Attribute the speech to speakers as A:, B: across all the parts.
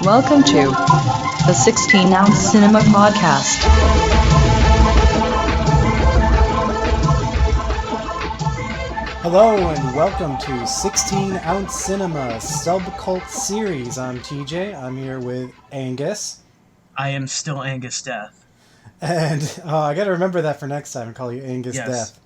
A: Welcome to the 16-ounce cinema podcast.
B: Hello and welcome to 16-ounce cinema subcult series. I'm TJ. I'm here with Angus.
C: I am still Angus Death.
B: And I got to remember that for next time and call you Angus Death.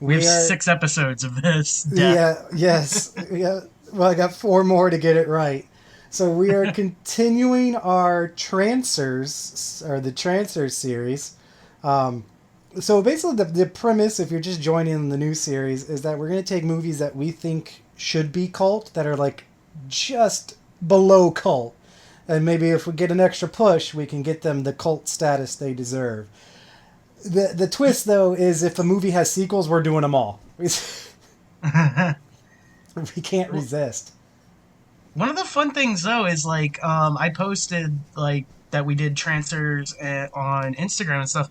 C: We have 6 episodes of this. Death.
B: Yeah, yes. Yeah. Well, I got 4 more to get it right. So we are continuing our Trancers, or the Trancers series. So basically the premise, if you're just joining the new series, is that we're going to take movies that we think should be cult, that are like just below cult. And maybe if we get an extra push, we can get them the cult status they deserve. The twist, though, is if a movie has sequels, we're doing them all. We can't resist.
C: One of the fun things, though, is like I posted like that we did Trancers on Instagram and stuff,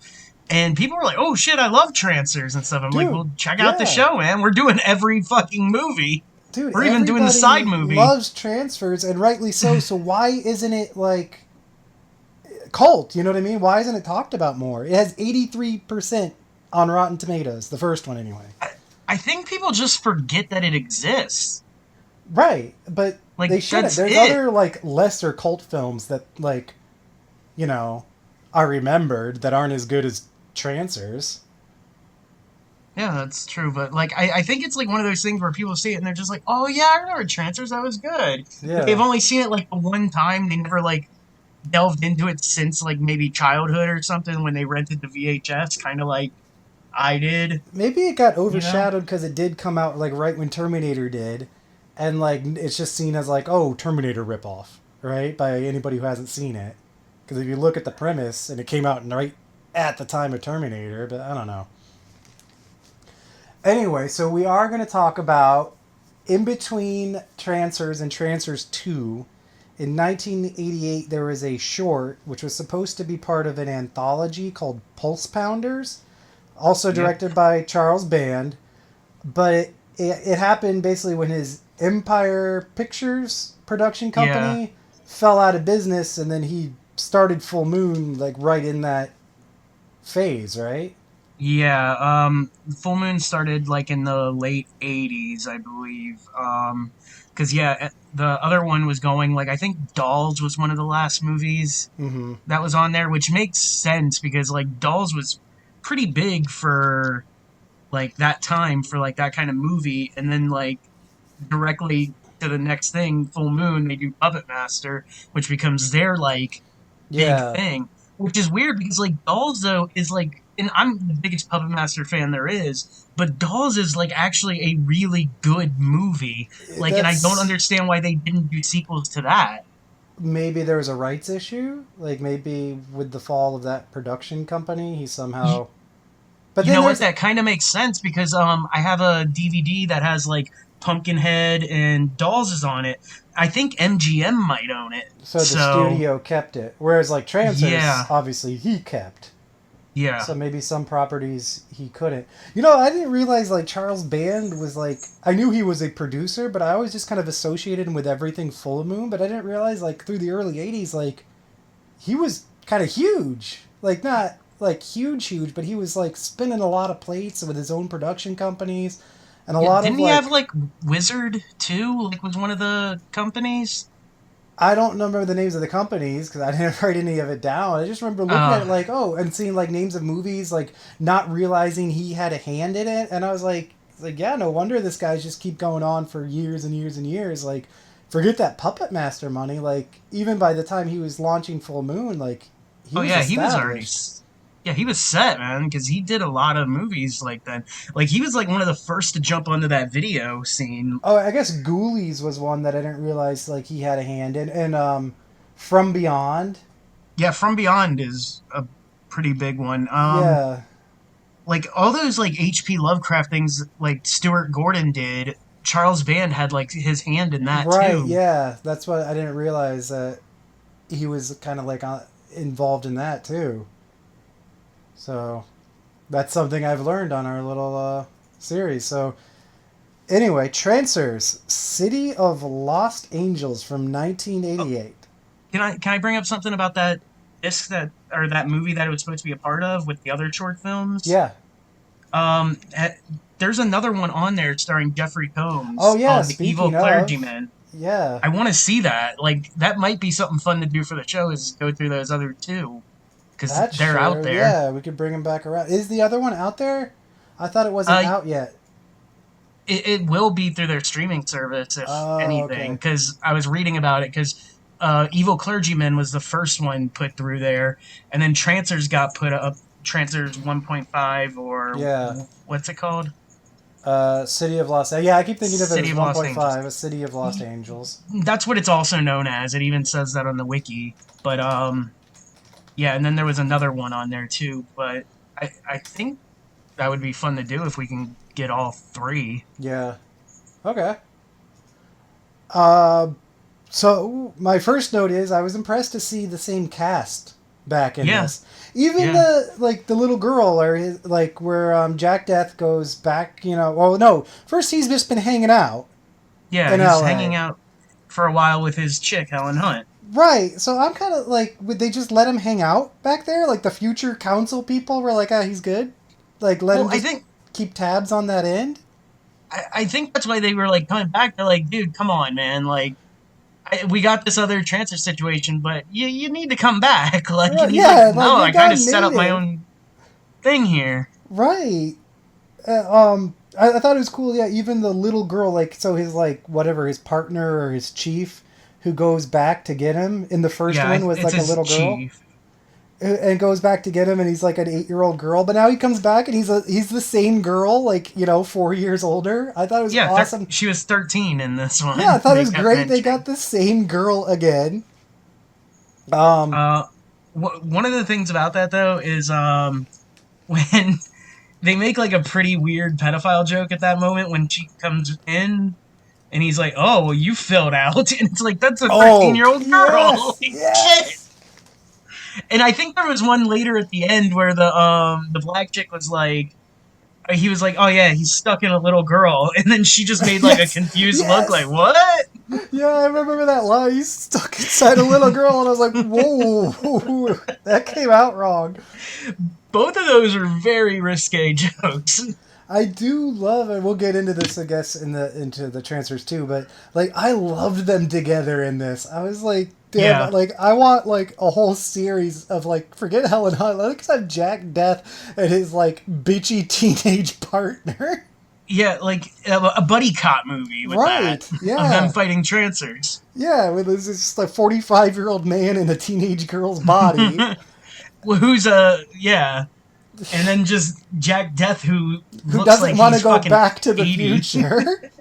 C: and people were like, "Oh shit, I love Trancers" and stuff. I'm like, "Well, check out the show, man. We're doing every fucking movie.
B: Dude,
C: we're even doing the side movie."
B: Loves Trancers, and rightly so. So why isn't it like cult? You know what I mean? Why isn't it talked about more? It has 83% on Rotten Tomatoes, the first one anyway.
C: I think people just forget that it exists.
B: Right, but like, they shouldn't. There's other like lesser cult films that like, you know, are remembered that aren't as good as Trancers.
C: Yeah, that's true. But like, I think it's like one of those things where people see it and they're just like, "Oh yeah, I remember Trancers. That was good."
B: Yeah.
C: They've only seen it like one time. They never like delved into it since like maybe childhood or something when they rented the VHS, kind of like I did.
B: Maybe it got overshadowed because it did come out like right when Terminator did. And, like, it's just seen as, like, oh, Terminator ripoff, right? By anybody who hasn't seen it. Because if you look at the premise, and it came out right at the time of Terminator, but I don't know. Anyway, so we are going to talk about, in between Trancers and Trancers 2, in 1988 there was a short, which was supposed to be part of an anthology called Pulse Pounders, also directed by Charles Band, but it happened basically when his Empire Pictures production company fell out of business, and then he started Full Moon like right in that phase, right?
C: Yeah, Full Moon started like in the late 80s, I believe. Because the other one was going like, I think Dolls was one of the last movies that was on there, which makes sense because like Dolls was pretty big for like that time, for like that kind of movie, and then like directly to the next thing, Full Moon, they do Puppet Master, which becomes their like big thing, which is weird because like Dolls though is like, and I'm the biggest Puppet Master fan there is, but Dolls is like actually a really good movie, like, and I don't understand why they didn't do sequels to that.
B: Maybe there was a rights issue, like maybe with the fall of that production company, he somehow.
C: But you know what? That kind of makes sense because I have a DVD that has like Pumpkinhead and Dolls is on it. I think MGM might own it.
B: So the studio kept it. Whereas like Trancers, obviously he kept.
C: Yeah.
B: So maybe some properties he couldn't. You know, I didn't realize like Charles Band was like, I knew he was a producer, but I always just kind of associated him with everything Full Moon. But I didn't realize like through the early 80s, like he was kind of huge. Like not like huge, but he was like spinning a lot of plates with his own production companies. And
C: didn't he have like Wizard too? Like was one of the companies?
B: I don't remember the names of the companies because I didn't write any of it down. I just remember looking at it like, and seeing like names of movies, like not realizing he had a hand in it. And I was like, yeah, no wonder this guy's just keep going on for years and years and years. Like, forget that Puppet Master money. Like, even by the time he was launching Full Moon, like, he was already.
C: Yeah, he was set, man, because he did a lot of movies like that. Like, he was like one of the first to jump onto that video scene.
B: Oh, I guess Ghoulies was one that I didn't realize like he had a hand in. And From Beyond.
C: Yeah, From Beyond is a pretty big one. Like, all those like H.P. Lovecraft things like Stuart Gordon did, Charles Band had like his hand in that too.
B: Right, yeah. That's what I didn't realize, that he was kind of like involved in that too. So that's something I've learned on our little series. So anyway, Trancers, City of Lost Angels from 1988.
C: Can I bring up something about that disc that movie that it was supposed to be a part of with the other short films?
B: Yeah.
C: Um, eh, there's another one on there starring Jeffrey
B: Oh
C: Combs
B: yeah.
C: called The Evil
B: Speaking of,
C: Clergyman.
B: yeah,
C: I want to see that. Like that might be something fun to do for the show is go through those other two because
B: that's
C: they're out
B: true.
C: there.
B: Yeah, we could bring him back around. Is the other one out there? I thought it wasn't
C: Uh,
B: out yet.
C: it will be through their streaming service if
B: Oh,
C: anything
B: okay.
C: because I was reading about it because Evil Clergyman was the first one put through there, and then Trancers got put up. Trancers 1.5 or
B: Yeah.
C: what's it called?
B: City of Lost. Yeah, I keep thinking of it
C: City
B: as
C: of Lost Angels.
B: 1.5, a City of Lost Angels.
C: That's what it's also known as. It even says that on the wiki. But yeah, and then there was another one on there too. But I think that would be fun to do if we can get all three.
B: Yeah. Okay. Uh, so my first note is I was impressed to see the same cast back in
C: Yeah,
B: this. Even
C: yeah,
B: the little girl or his, like where Jack Death goes back. Well, no. First he's just been hanging out
C: yeah.
B: in
C: He's
B: L.A.
C: hanging out for a while with his chick Helen Hunt.
B: Right. So I'm kind of like, would they just let him hang out back there? Like the future council people were like, ah, he's good. Like let
C: Well,
B: him
C: I
B: just
C: think
B: keep tabs on that end.
C: I think that's why they were like coming back. They're like, dude, come on, man. Like, we got this other transfer situation, but you need to come back. Like, and
B: Right,
C: he's like,
B: yeah, like
C: no,
B: your
C: I kind
B: guy
C: of set
B: made
C: up my
B: it.
C: own thing here.
B: Right. I thought it was cool. Yeah, even the little girl, like, so his like whatever his partner or his chief, who goes back to get him in the first
C: Yeah,
B: one was
C: it's
B: like a
C: his
B: little girl,
C: chief.
B: and goes back to get him, and he's like an 8-year-old girl. But now he comes back, and he's the same girl, like 4 years older. I thought it was
C: Yeah,
B: awesome.
C: she was 13 in this
B: Yeah, I
C: one.
B: thought it
C: They
B: was
C: kept
B: great. They
C: mentioning.
B: got the same girl again. Um,
C: Uh, one of the things about that though is when they make like a pretty weird pedophile joke at that moment when she comes in and he's like, "Oh, well, you filled out," and it's like that's a 13-year-old girl.
B: yes,
C: Like, shit.
B: yes,
C: And I think there was one later at the end where the black chick was like, he was like, "Oh yeah, he's stuck in a little girl," and then she just made like a
B: yes,
C: confused look, like,
B: yes.
C: "What?"
B: Yeah, I remember that line. He's stuck inside a little girl, and I was like, "Whoa, that came out wrong."
C: Both of those are very risque jokes.
B: I do love, and we'll get into this, I guess, into the transfers too. But like, I loved them together in this. I was like,
C: Yeah,
B: damn, like I want like a whole series of like, forget Helen Hunt. Let's have Jack Death and his like bitchy teenage partner.
C: yeah, like a buddy cop movie with that
B: Right?
C: of them
B: Yeah,
C: fighting Trancers.
B: yeah. With this just like 45-year-old man in a teenage girl's body.
C: Well, who's yeah, and then just Jack Death who
B: Who
C: looks
B: doesn't
C: like
B: want to
C: he's
B: go
C: fucking
B: back to the
C: 80.
B: future?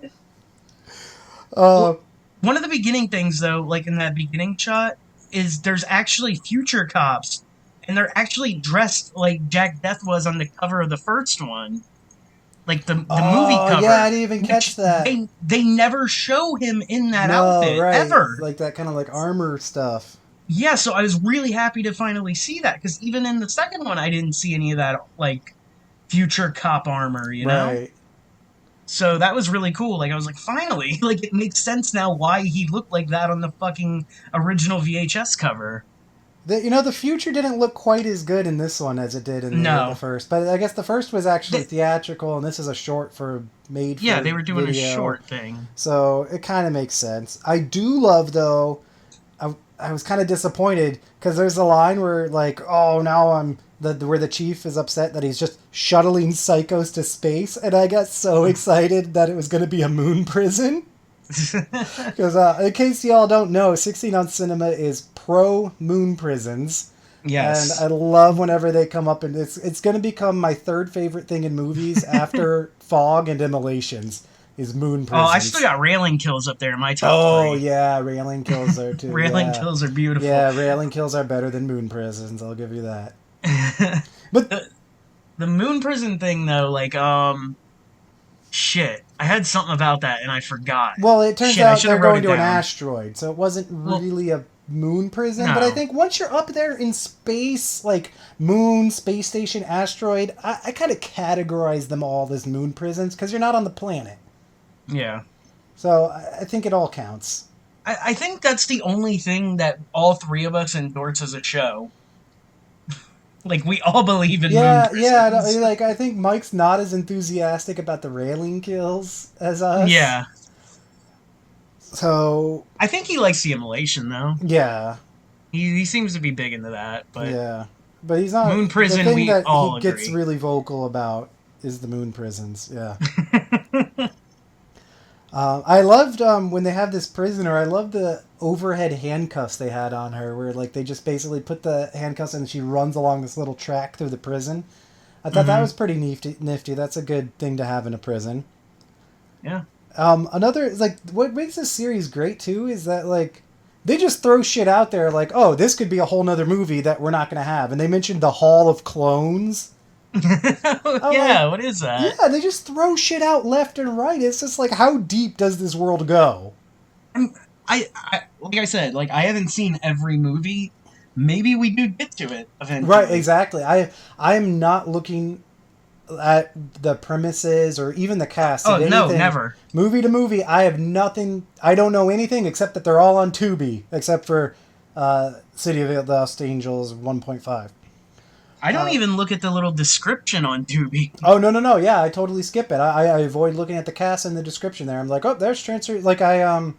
B: uh,
C: Well, one of the beginning things though, like in that beginning shot, is there's actually future cops, and they're actually dressed like Jack Death was on the cover of the first one, like the movie
B: oh yeah, I
C: cover,
B: didn't even catch
C: which
B: that.
C: they never show him in that
B: No,
C: outfit
B: right,
C: ever.
B: like that kind of like armor stuff.
C: Yeah, so I was really happy to finally see that because even in the second one, I didn't see any of that like future cop armor, you know.
B: Right.
C: So that was really cool. Like I was like, finally, like it makes sense now why he looked like that on the fucking original VHS cover.
B: The future didn't look quite as good in this one as it did in the
C: No,
B: first. But I guess the first was actually
C: they,
B: theatrical, and this is a short for made
C: yeah,
B: for
C: they were doing a
B: video.
C: short thing.
B: So it kind of makes sense. I do love though. I was kind of disappointed because there's a line where like, oh, now where the chief is upset that he's just shuttling psychos to space, and I got so excited that it was going to be a moon prison. Because in case y'all don't know, 16 on Cinema is pro moon prisons. And I
C: Yes.
B: love whenever they come up, and it's going to become my third favorite thing in movies after Fog and Immolations is moon
C: Oh, I still
B: prisons.
C: got railing kills up there in my top
B: Oh
C: three.
B: yeah, railing kills are too.
C: Railing
B: Yeah,
C: kills are beautiful.
B: yeah, railing kills are better than moon prisons. I'll give you that. But
C: the the moon prison thing though, like shit, I had something about that and I forgot.
B: well, it turns
C: Shit, I
B: out
C: should
B: they're
C: have wrote
B: going
C: it
B: to an
C: down.
B: asteroid, so it wasn't
C: Well,
B: really a moon prison. But I
C: no.
B: think once you're up there in space, like moon, space station, asteroid, I kind of categorize them all as moon prisons because you're not on the planet.
C: Yeah.
B: So I think it all counts.
C: I think that's the only thing that all three of us endorse as a show. Like, we all believe in moon
B: Yeah.
C: prisons.
B: Like I think Mike's not as enthusiastic about the railing kills as us.
C: Yeah.
B: So
C: I think he likes the immolation, though.
B: yeah,
C: He seems to be big into that, but
B: yeah. But he's not.
C: moon
B: The
C: prison,
B: thing
C: we
B: that he
C: all
B: gets
C: agree.
B: really vocal about is the moon prisons. Yeah. I loved when they have this prisoner. I loved the overhead handcuffs they had on her, where like they just basically put the handcuffs and she runs along this little track through the prison. I thought that
C: Hmm.
B: was pretty nifty. That's a good thing to have in a prison.
C: Yeah.
B: Another like what makes this series great too is that like they just throw shit out there like, oh, this could be a whole nother movie that we're not gonna have. And they mentioned the Hall of Clones. I'm like,
C: Yeah, what is that?
B: yeah, they just throw shit out left and right. It's just like, how deep does this world go?
C: Like I said, like I haven't seen every movie. Maybe we do get to it
B: Right,
C: eventually.
B: exactly. I'm not looking at the premises or even the cast
C: Oh
B: of
C: no,
B: anything.
C: never.
B: Movie to movie, I have nothing. I don't know anything except that they're all on Tubi, except for City of the Lost Angels 1.5.
C: I don't even look at the little description on Tubi.
B: Oh no! Yeah, I totally skip it. I avoid looking at the cast and the description there. I'm like, oh, there's transfer. Like I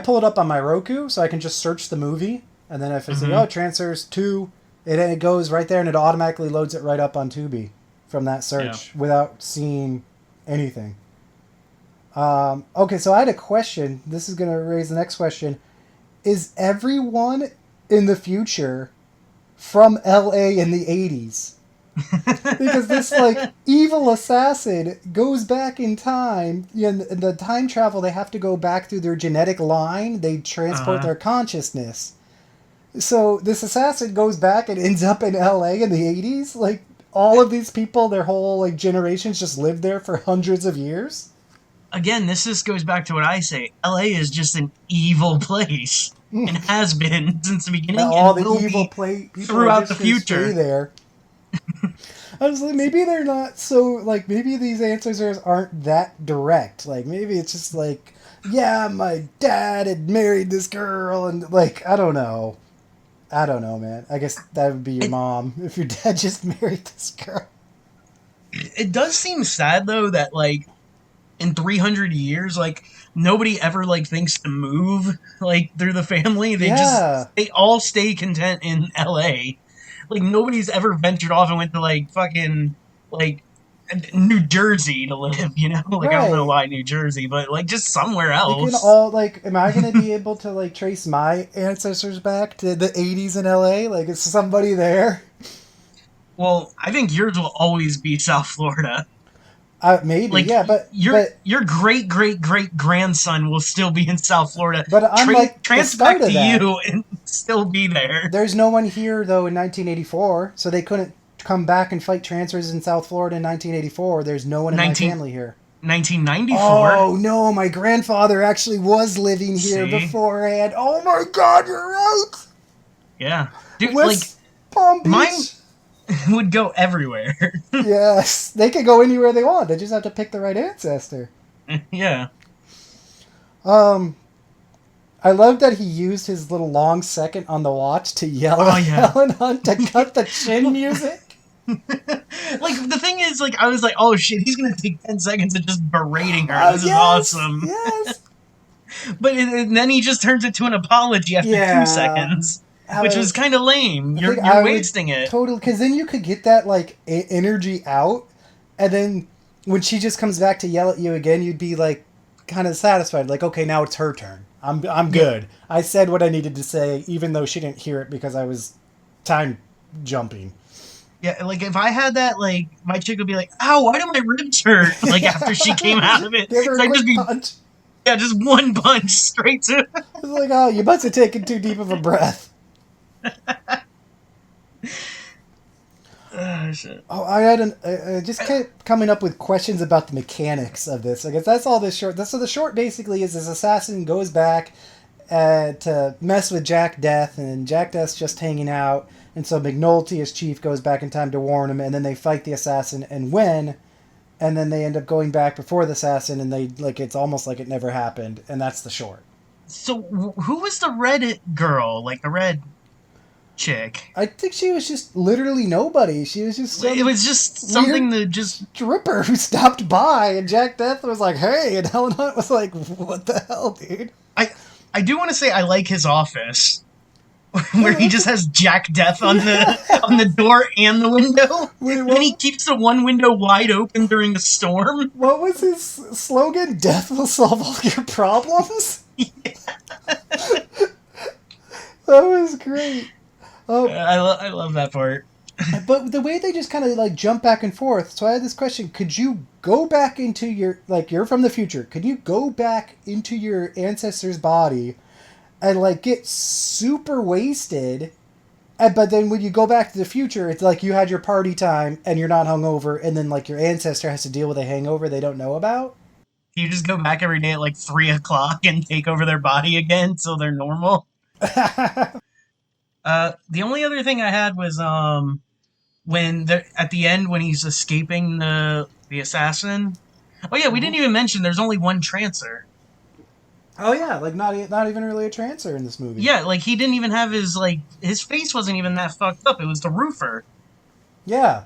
B: pull it up on my Roku so I can just search the movie, and then if I say,
C: Hmm.
B: oh, Trancers 2, it goes right there and it automatically loads it right up on Tubi from that
C: Yeah.
B: search without seeing anything. Okay, so I had a question. This is going to raise the next question. Is everyone in the future from LA in the 80s? Because this like evil assassin goes back in time. In the time travel, they have to go back through their genetic line. They transport
C: Uh-huh.
B: their consciousness. So this assassin goes back and ends up in L.A. in the 80s. Like all of these people, their whole like generations just lived there for hundreds of years.
C: Again, this just goes back to what I say. LA is just an evil place. And has been since the beginning
B: All
C: and
B: the
C: will
B: evil
C: be
B: people are
C: throughout the
B: just going to stay
C: future.
B: there. I was like, maybe they're not so like maybe these answers aren't that direct. Like maybe it's just like, yeah, my dad had married this girl, and like I don't know, man. I guess that would be your
C: It
B: mom if your dad just married this girl.
C: it does seem sad though that like in 300 years like nobody ever like thinks to move like through the family.
B: Yeah,
C: They all stay content in LA. Like nobody's ever ventured off and went to like fucking like New Jersey to live, you know? Like I don't know
B: right.
C: why New Jersey, but like just somewhere
B: They can
C: else.
B: all like. Am I gonna be able to like trace my ancestors back to the '80s in LA? Like, is somebody there?
C: Well, I think yours will always be South Florida.
B: Maybe,
C: Like
B: yeah,
C: your great great great grandson will still be in South Florida.
B: but I'm like the
C: Trans
B: start
C: back to
B: of that.
C: you and still be there.
B: There's no one here though in 1984, so they couldn't come back and fight Trancers in South Florida in 1984. There's no one in my
C: 19,
B: family here.
C: 1994.
B: Oh no, my grandfather actually was living here
C: See?
B: beforehand. Oh my God, you're right.
C: Yeah. Dude, like
B: West Palm
C: mine
B: Beach.
C: would go everywhere.
B: Yes, they can go anywhere they want. They just have to pick the right ancestor.
C: Yeah.
B: Um, I love that he used his little long second on the watch to yell
C: Oh
B: at
C: yeah.
B: Helen Hunt to cut the chin music.
C: Like the thing is, like I was like, oh shit, he's gonna take 10 seconds of just berating her. This is
B: Yes,
C: awesome.
B: yes.
C: But and then he just turns it to an apology after two
B: Yeah.
C: seconds, which
B: I,
C: was kind of lame.
B: I think
C: You're
B: I would
C: wasting it.
B: totally because then you could get that like energy out, and then when she just comes back to yell at you again, you'd be like kind of satisfied. Like, okay, now it's her turn. I'm
C: Yeah.
B: good. I said what I needed to say, even though she didn't hear it because I was time jumping.
C: Yeah, like if I had that, like my chick would be like, "Ow, why do my ribs hurt?" Like after she came out of it,
B: Give her
C: so
B: a
C: I'd just
B: quick
C: be,
B: punch.
C: yeah, just one punch straight to.
B: It's like, oh, you must have taken too deep of a breath.
C: Shit.
B: Oh, I just kept coming up with questions about the mechanics of this. I guess that's all this short. So the short basically is this assassin goes back to mess with Jack Death, and Jack Death's just hanging out. And so McNulty, as chief, goes back in time to warn him, and then they fight the assassin and win. And then they end up going back before the assassin, and they like it's almost like it never happened, and that's the short.
C: So who was the red girl? Like the red chick?
B: I think she was just literally nobody. She was just
C: It
B: some
C: was just something
B: weird
C: that just.
B: stripper who stopped by, and Jack Death was like, "Hey," and Helen Hunt was like, "What the hell, dude?"
C: I I do want to say I like his office, where
B: It
C: he
B: looks
C: just
B: like,
C: has Jack Death on
B: yeah.
C: the door and the window,
B: Wait,
C: and then he keeps the one window wide open during the storm.
B: what was his slogan? "Death will solve all your problems." That was great. Oh,
C: I love that part.
B: but the way they just kind of like jump back and forth. So I had this question: could you go back into your, like, you're from the future? Could you go back into your ancestor's body and like get super wasted? And, but then when you go back to the future, it's like you had your party time and you're not hungover, and then like your ancestor has to deal with a hangover they don't know about.
C: You just go back every day at like 3 o'clock and take over their body again so they're normal. The only other thing I had was when at the end when he's escaping the assassin. Oh yeah, we didn't even mention there's only one Trancer.
B: Oh yeah, like not even really a trancer in this movie.
C: Yeah, like he didn't even have his face wasn't even that fucked up. It was the roofer.
B: Yeah,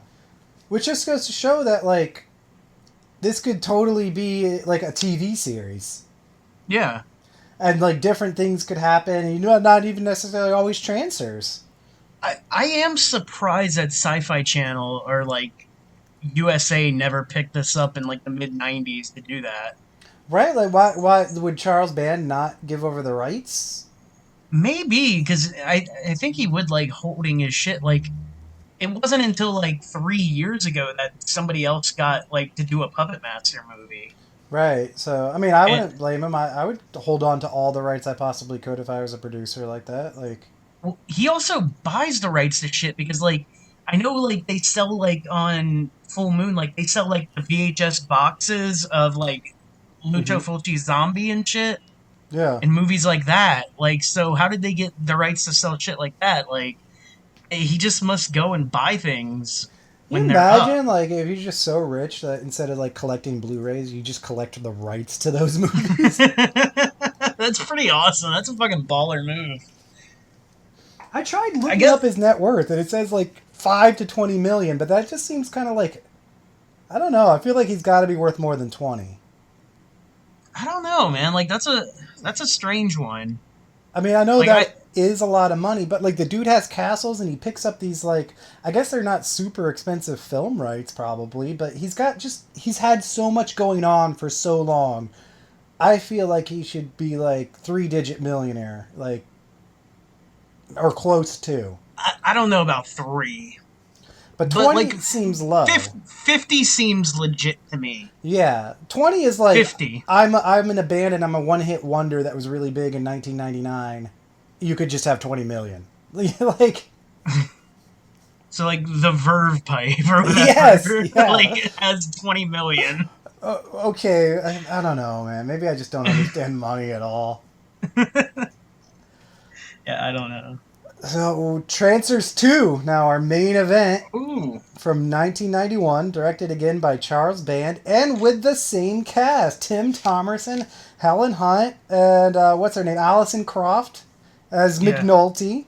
B: which just goes to show that like this could totally be like a TV series,
C: Yeah.
B: and like different things could happen. And, you know, not even necessarily always trancers.
C: I am surprised that Sci-Fi Channel or like USA never picked this up in like the mid '90s to do that.
B: Right? Like, why would Charles Band not give over the rights?
C: Maybe because I think he would like holding his shit. Like it wasn't until like 3 years ago that somebody else got like to do a Puppet Master movie.
B: Right. So, I mean, I
C: And
B: wouldn't blame him. I would hold on to all the rights I possibly could if I was a producer like that. Like,
C: well, he also buys the rights to shit because like I know like they sell like on Full Moon like they sell like the VHS boxes of like Lucio
B: hmm
C: Fulci's Zombie and shit
B: yeah.
C: and movies like that. Like so how did they get the rights to sell shit like that? Like he just must go and buy things
B: Can you
C: when they're up.
B: imagine, like, if you're just so rich that instead of, like, collecting Blu-rays, you just collect the rights to those movies?
C: That's pretty awesome. That's a fucking baller move.
B: I tried
C: I
B: looking
C: guess
B: up his net worth, and it says, like, 5 to 20 million, but that just seems kind of like, I don't know. I feel like he's got to be worth more than 20.
C: I don't know, man. Like that's a strange one.
B: I mean, I know
C: Like I
B: that is a lot of money, but like the dude has castles and he picks up these, like, I guess they're not super expensive film rights probably, but he's had so much going on for so long. I feel like he should be like 3-digit millionaire, like, or close to.
C: I don't know about three,
B: But
C: but like
B: 20 seems low.
C: 50 seems legit to me.
B: Yeah, 20 is like
C: 50.
B: I'm in a band and I'm a one-hit wonder that was really big in 1999. You could just have 20 million. Like,
C: So like the Verve pipe or whatever,
B: yes, yeah.
C: like it has 20 million.
B: Okay, I don't know, man. Maybe I just don't understand money at all.
C: Yeah, I don't know.
B: So, Trancers 2, now our main event
C: Ooh,
B: from 1991, directed again by Charles Band, and with the same cast. Tim Thomerson, Helen Hunt, and what's her name? Alison Croft as
C: yeah.
B: McNulty.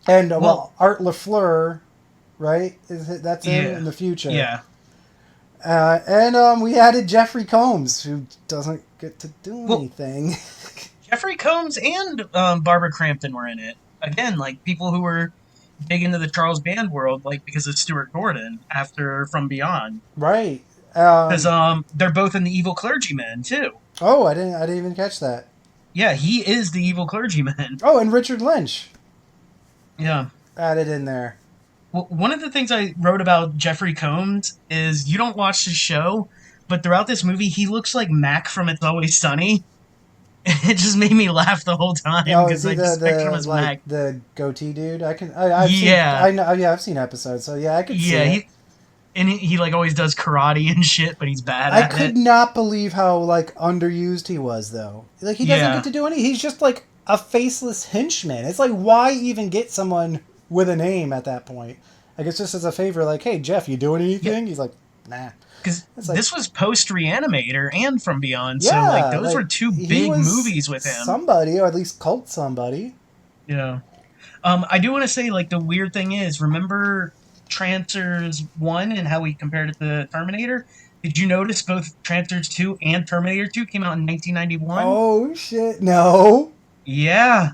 B: And,
C: Well,
B: Art LaFleur, right? That's him
C: yeah,
B: in the future.
C: yeah.
B: And we added Jeffrey Combs, who doesn't get to do
C: Well,
B: anything.
C: Jeffrey Combs and Barbara Crampton were in it. Again, like people who were big into the Charles Band world, like because of Stuart Gordon after From Beyond.
B: Right.
C: Because they're both in the Evil Clergyman too.
B: Oh, I didn't even catch that.
C: Yeah, he is the Evil Clergyman.
B: Oh, and Richard Lynch
C: Yeah.
B: added in there.
C: Well, one of the things I wrote about Jeffrey Combs is you don't watch the show, but throughout this movie, he looks like Mac from It's Always Sunny. It just made me laugh the whole time
B: Oh, is
C: because
B: he
C: I just picture him as
B: like
C: Mac.
B: the goatee dude? I've seen
C: Yeah,
B: I know yeah I've seen episodes, so yeah I could see
C: yeah.
B: it.
C: He like always does karate and shit, but he's bad
B: I
C: at
B: could
C: it.
B: not believe how like underused he was though. Like he doesn't get
C: Yeah,
B: to do any. He's just like a faceless henchman. It's like why even get someone with a name at that point? Like it's just as a favor. Like hey Jeff, you doing
C: yeah.
B: anything? He's like nah.
C: Because
B: It's like,
C: this was post Reanimator and From Beyond, so like
B: yeah,
C: those were
B: like
C: two
B: he
C: big
B: was
C: movies with him.
B: somebody, or at least cult somebody.
C: Yeah. I do want to say, like, the weird thing is, remember Trancers 1 and how we compared it to Terminator? Did you notice both Trancers 2 and Terminator 2 came out in 1991?
B: Oh shit! No.
C: Yeah.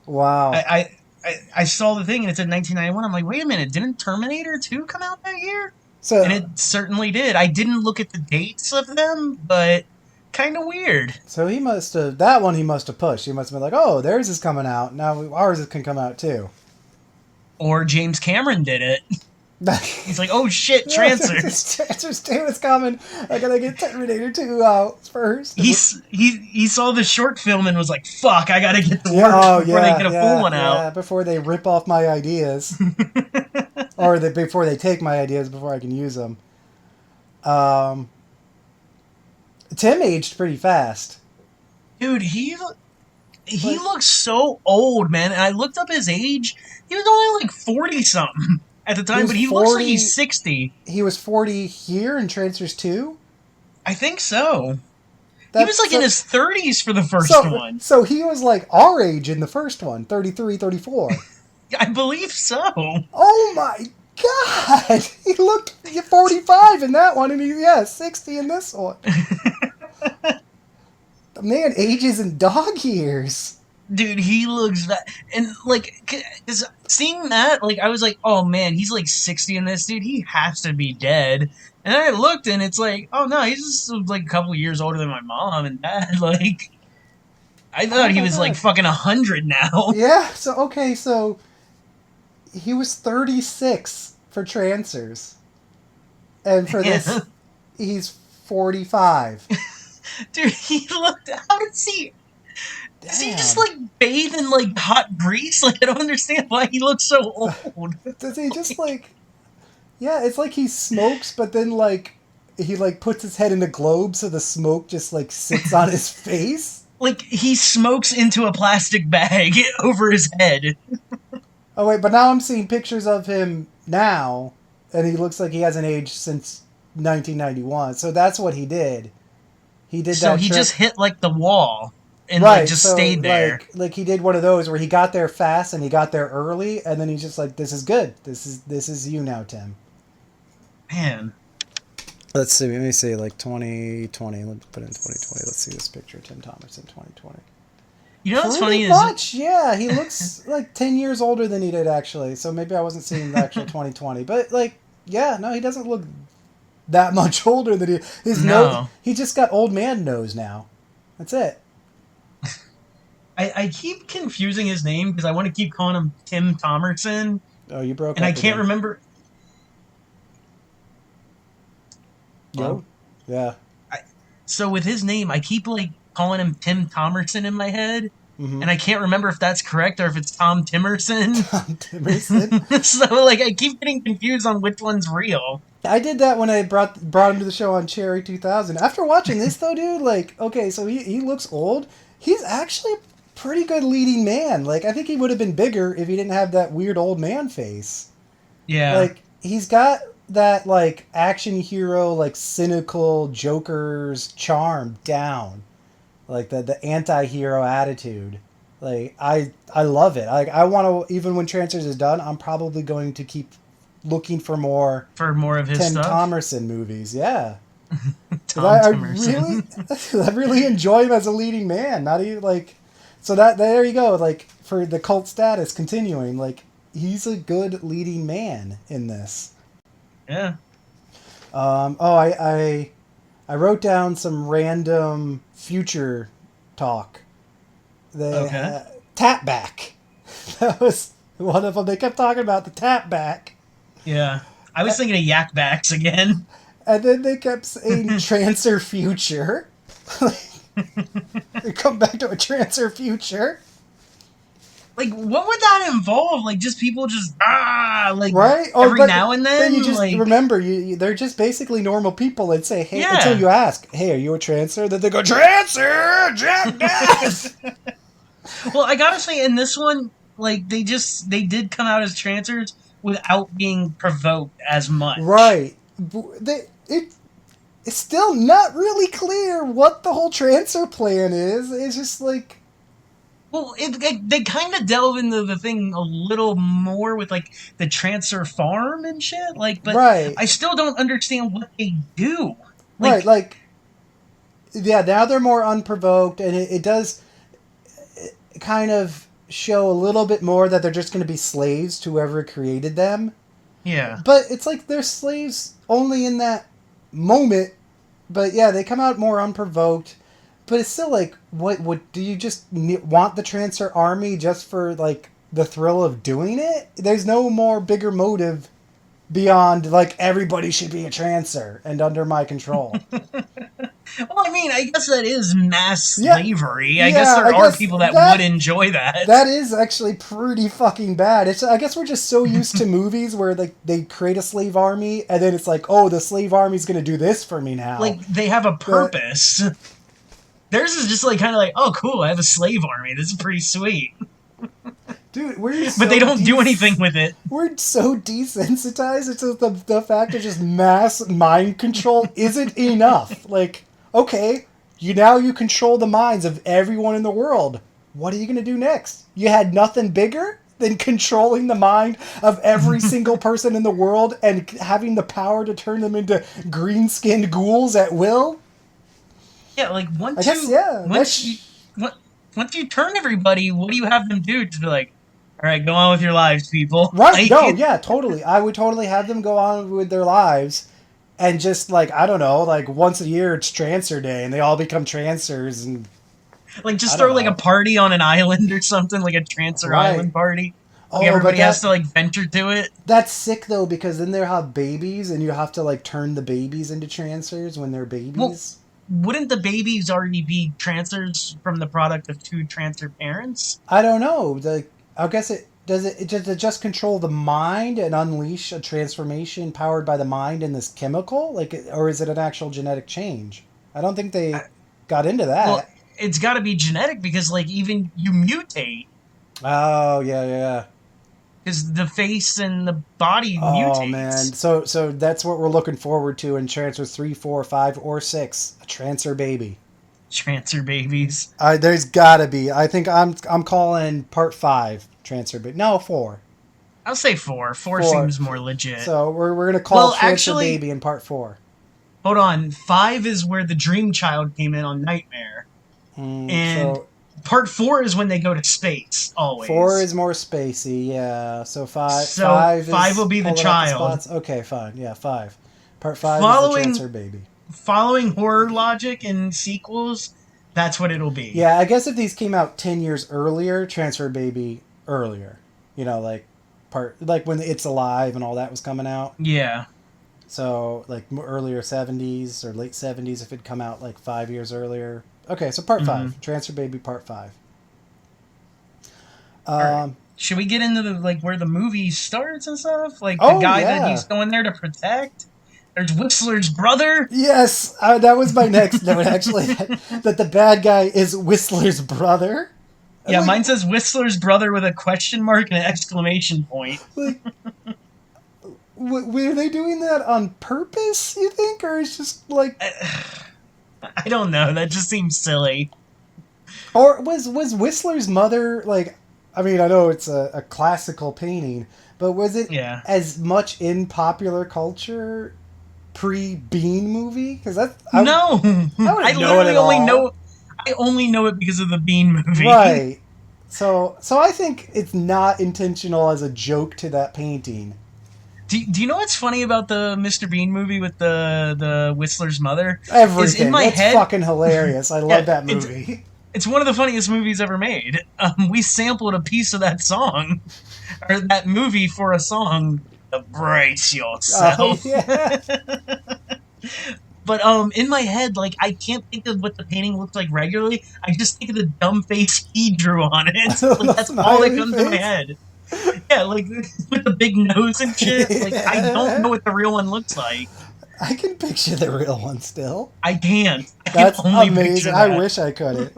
B: Wow.
C: I saw the thing and it said 1991. I'm like, wait a minute, didn't Terminator 2 come out that year? And
B: So
C: it certainly did. I didn't look at the dates of them, but kind of weird.
B: so he must have that one. He must have pushed. He must have been like, oh, theirs is coming out now. Ours can come out too.
C: Or James Cameron did it. He's like, oh shit, Trancers.
B: Trancers 2 is coming. I gotta get Terminator 2 out first.
C: He saw the short film and was like, fuck, I gotta get to work
B: Yeah,
C: before they get a full one out.
B: before they rip off my ideas. Or before they take my ideas before I can use them. Tim aged pretty fast.
C: Dude, he looks so old, man. And I looked up his age. He was only like 40 something at the time, but he looks like he's 60.
B: He was 40 here in Trancers 2?
C: I think so. He was like in his 30s for the first one.
B: So he was like our age in the first one, 33, 34.
C: I believe so.
B: Oh my god! He looked 45 in that one, and he's 60 in this one. The man ages in dog years.
C: Dude, he looks that, and like, cause seeing that, like, I was like, oh man, he's like 60 in this, dude. He has to be dead. And then I looked, and it's like, oh no, he's just like a couple years older than my mom and dad. Like, I thought he was like fucking 100 now.
B: Yeah. So he was 36 for Trancers, and for this, he's 45.
C: Dude, he looked. How does he? Does he just like bathe in like hot grease? Like, I don't understand why he looks so old.
B: Does he just like? Yeah, it's like he smokes, but then like he like puts his head in a globe so the smoke just like sits on his face.
C: Like he smokes into a plastic bag over his head.
B: Oh wait, but now I'm seeing pictures of him now, and he looks like he hasn't aged since 1991. So that's what he did. He did that.
C: So he just hit like the wall. And
B: right,
C: like just stayed there.
B: Like he did one of those where he got there fast and he got there early, and then he's just like, "This is good. This is you now, Tim."
C: Man,
B: let's see. Let me see. Like 2020. Let's put in 2020. Let's see this picture. Tim Thomerson, 2020.
C: You know what's funny
B: is yeah, he looks like 10 years older than he did actually. So maybe I wasn't seeing the actual 2020, but like, yeah, no, he doesn't look that much older than his nose. He just got old man nose now. That's it.
C: I keep confusing his name because I want to keep calling him Tim Thomerson.
B: Oh, you broke
C: and
B: up.
C: And I can't remember.
B: Yo? Yeah.
C: So with his name, I keep like calling him Tim Thomerson in my head. Mm-hmm. And I can't remember if that's correct or if it's Tom Timerson.
B: Tom Timerson?
C: So like I keep getting confused on which one's real.
B: I did that when I brought him to the show on Cherry 2000. After watching this though, dude, like, okay, so he looks old. He's actually pretty good leading man. Like, I think he would have been bigger if he didn't have that weird old man face.
C: Yeah.
B: Like, he's got that, like, action hero, like, cynical Joker's charm down. Like, the anti-hero attitude. Like, I love it. Like, I want to, even when Trancers is done, I'm probably going to keep looking for more
C: of his
B: Tim
C: stuff?
B: Thomerson movies. Yeah.
C: I
B: really enjoy him as a leading man. Not even, like... So there you go, like, for the cult status continuing, like, he's a good leading man in this.
C: Yeah.
B: I wrote down some random future talk. Tap back. That was one of them. They kept talking about the tap back.
C: Yeah. I was thinking of yak backs again.
B: And then they kept saying Trancer future. They come back to a Trancer future.
C: Like, what would that involve? Like, just people just like
B: right?
C: every now and then.
B: You just
C: like...
B: remember, they're just basically normal people and say, "Hey," until you ask, "Hey, are you a Trancer?" Then they go, "Trancer, Jackass."
C: Well, I gotta say, in this one, like they did come out as Trancers without being provoked as much.
B: Right. it's still not really clear what the whole transfer plan is. It's just like,
C: Well, they kind of delve into the thing a little more with like the transfer farm and shit. Like, but
B: right,
C: I still don't understand what they do.
B: right,
C: Like,
B: like, yeah, now they're more unprovoked, and it does kind of show a little bit more that they're just going to be slaves to whoever created them.
C: yeah,
B: But it's like they're slaves only in that moment. But yeah, they come out more unprovoked. But it's still like, what do you just want the transfer army just for like the thrill of doing it? There's no more bigger motive beyond like everybody should be a trancer and under my control.
C: well, I mean, I guess that is mass
B: Yeah,
C: slavery. I guess
B: yeah.
C: there
B: I
C: are
B: guess
C: people that would enjoy that.
B: that is actually pretty fucking bad. It's I guess we're just so used to movies where like they create a slave army and then it's like, oh, the slave army's gonna do this for me now.
C: Like, they have a
B: But
C: purpose. Theirs is just like kind of like, oh, cool, I have a slave army. This is pretty sweet.
B: dude, we're
C: But they don't do anything with it.
B: we're so desensitized to the fact of just mass mind control isn't enough. Like, okay, you control the minds of everyone in the world. What are you gonna do next? You had nothing bigger than controlling the mind of every single person in the world and having the power to turn them into green-skinned ghouls at will?
C: Yeah, like
B: I guess, yeah.
C: once you turn everybody, what do you have them do to be like, all right, go on with your lives, people?
B: Right,
C: Like,
B: no, yeah, totally. I would totally have them go on with their lives and just, like, I don't know, like, once a year it's Trancer Day and they all become Trancers and...
C: like just
B: I don't
C: throw like
B: know.
C: a party on an island or something, like a Trancer
B: Right.
C: Island party. Like
B: Oh,
C: everybody
B: but
C: has to like venture to it.
B: that's sick, though, because then they'll have babies and you have to, like, turn the babies into Trancers when they're babies.
C: Wouldn't the babies already be Trancers from the product of two Trancer parents?
B: I don't know. I guess does it just control the mind and unleash a transformation powered by the mind in this chemical? Like, or is it an actual genetic change? I don't think they got into that.
C: Well, it's got to be genetic because like even you mutate
B: Oh, yeah.
C: because the face and the body mutates.
B: Oh man, so that's what we're looking forward to in Trancers 3, 4, 5, or 6. A Trancer baby.
C: Trancer babies.
B: There's gotta be. I think I'm calling part 5 Trancer baby. No, 4.
C: I'll say four. Four
B: 4.
C: seems more legit.
B: So we're gonna call
C: Well,
B: Trancer
C: actually-
B: baby in part 4.
C: Hold on. 5 is where the Dream Child came in on Nightmare.
B: And
C: And part 4 is when they go to space, always.
B: 4 is more spacey, yeah. So 5.
C: So
B: 5
C: 5 will be the
B: pulling up
C: child.
B: spots. Okay, fine. Yeah, 5. Part 5
C: Following-
B: is the Trancer baby.
C: Following horror logic and sequels, that's what it'll be.
B: Yeah, I guess if these came out 10 years earlier, Transfer Baby earlier. You know, like when It's Alive and all that was coming out.
C: Yeah.
B: So, like earlier 70s or late 70s if it'd come out like 5 years earlier. Okay, so part 5. Transfer Baby part 5.
C: Alright. Should we get into the like where the movie starts and stuff? Like the
B: Oh,
C: guy
B: yeah.
C: that he's going there to protect? There's Whistler's brother.
B: Yes, that was my next note actually. That the bad guy is Whistler's brother.
C: Yeah,
B: Like-
C: mine says Whistler's brother with a question mark and an exclamation point.
B: Like, were they doing that on purpose, you think? Or it's just like...
C: I don't know. That just seems silly.
B: Or was Whistler's mother, like... I mean, I know it's a classical painting, but was it
C: Yeah.
B: as much in popular culture pre-Bean movie? Because that's...
C: No,
B: I
C: I
B: know it
C: literally
B: at
C: only
B: all.
C: know. I only know it because of the Bean movie.
B: Right. So I think it's not intentional as a joke to that painting.
C: Do you know what's funny about the Mr. Bean movie with the Whistler's mother?
B: Everything.
C: Is in my
B: That's
C: head.
B: fucking hilarious. I love
C: Yeah,
B: that
C: it's-
B: movie.
C: It's one of the funniest movies ever made. We sampled a piece of that song, or that movie for a song. Brace yourself.
B: Oh, yeah.
C: But in my head, like I can't think of what the painting looks like regularly. I just think of the dumb face he drew on it. Like, that's all that
B: Smiley
C: comes to my
B: face.
C: head. Yeah, like with the big nose and shit. Like I don't know what the real one looks like.
B: I can picture the real one still.
C: I can't. I
B: That's
C: can only
B: amazing.
C: picture
B: I
C: that.
B: wish I couldn't.